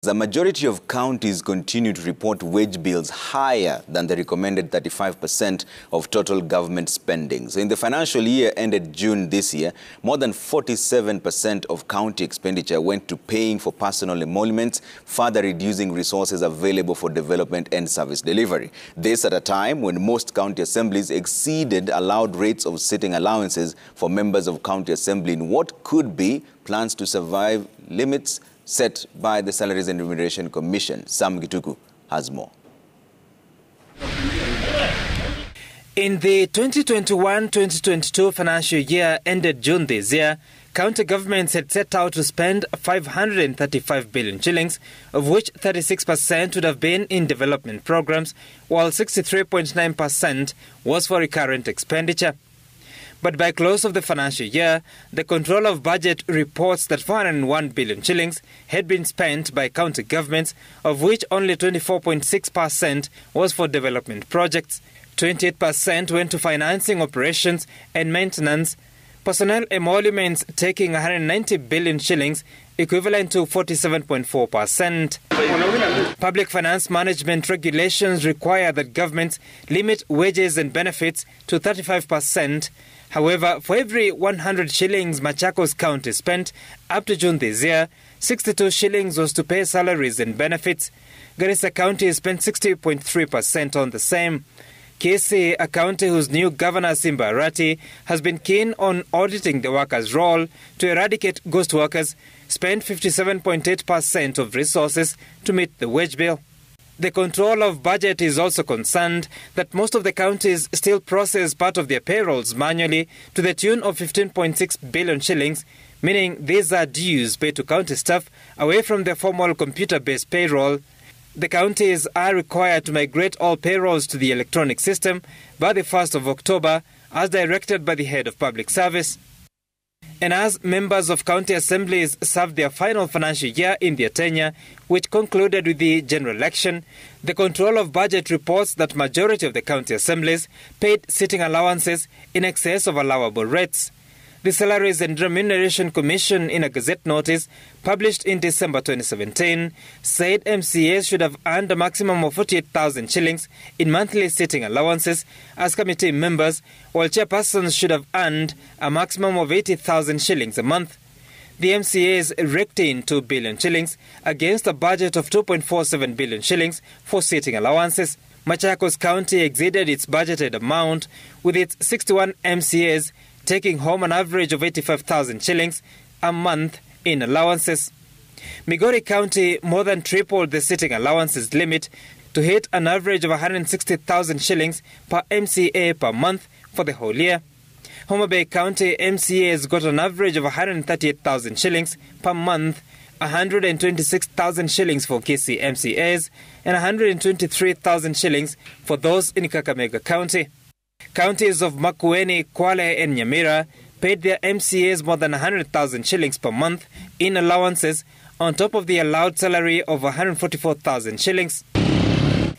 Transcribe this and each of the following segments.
The majority of counties continue to report wage bills higher than the recommended 35% of total government spending. So in the financial year ended June this year, more than 47% of county expenditure went to paying for personal emoluments, further reducing resources available for development and service delivery. This at a time when most county assemblies exceeded allowed rates of sitting allowances for members of county assembly in what could be plans to survive limits set by the Salaries and Remuneration Commission. Sam Gituku has more. In the 2021-2022 financial year ended June this year, county governments had set out to spend 535 billion shillings, of which 36% would have been in development programs, while 63.9% was for recurrent expenditure. But by close of the financial year, the Controller of Budget reports that 401 billion shillings had been spent by county governments, of which only 24.6% was for development projects. 28% went to financing operations and maintenance, personnel emoluments taking 190 billion shillings, equivalent to 47.4%. Public finance management regulations require that governments limit wages and benefits to 35%. However, for every 100 shillings Machakos County spent up to June this year, 62 shillings was to pay salaries and benefits. Garissa County spent 60.3% on the same. Kisii, a county whose new governor Simba Arati has been keen on auditing the workers' roll to eradicate ghost workers, spent 57.8% of resources to meet the wage bill. The Controller of Budget is also concerned that most of the counties still process part of their payrolls manually to the tune of 15.6 billion shillings, meaning these are dues paid to county staff away from the formal computer-based payroll. The counties are required to migrate all payrolls to the electronic system by the 1st of October, as directed by the Head of Public Service. And as members of county assemblies served their final financial year in their tenure, which concluded with the general election, the Controller of Budget reports that majority of the county assemblies paid sitting allowances in excess of allowable rates. The Salaries and Remuneration Commission, in a Gazette notice published in December 2017, said MCAs should have earned a maximum of 48,000 shillings in monthly sitting allowances as committee members, while chairpersons should have earned a maximum of 80,000 shillings a month. The MCAs raked in 2 billion shillings against a budget of 2.47 billion shillings for sitting allowances. Machakos County exceeded its budgeted amount, with its 61 MCAs taking home an average of 85,000 shillings a month in allowances. Migori County more than tripled the sitting allowances limit to hit an average of 160,000 shillings per MCA per month for the whole year. Homa Bay County MCAs got an average of 138,000 shillings per month, 126,000 shillings for Kisii MCAs, and 123,000 shillings for those in Kakamega County. Counties of Makueni, Kwale and Nyamira paid their MCAs more than 100,000 shillings per month in allowances, on top of the allowed salary of 144,000 shillings.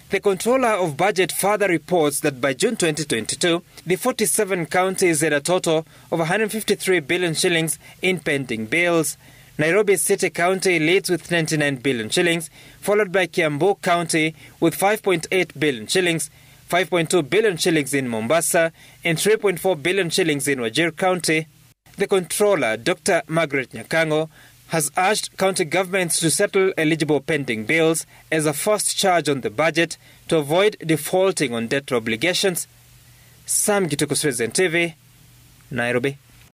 The Controller of Budget further reports that by June 2022, the 47 counties had a total of 153 billion shillings in pending bills. Nairobi City County leads with 99 billion shillings, followed by Kiambu County with 5.8 billion shillings, 5.2 billion shillings in Mombasa, and 3.4 billion shillings in Wajir County. The Controller, Dr. Margaret Nyakango, has urged county governments to settle eligible pending bills as a first charge on the budget to avoid defaulting on debt obligations. Sam Gituku, Citizen TV, Nairobi.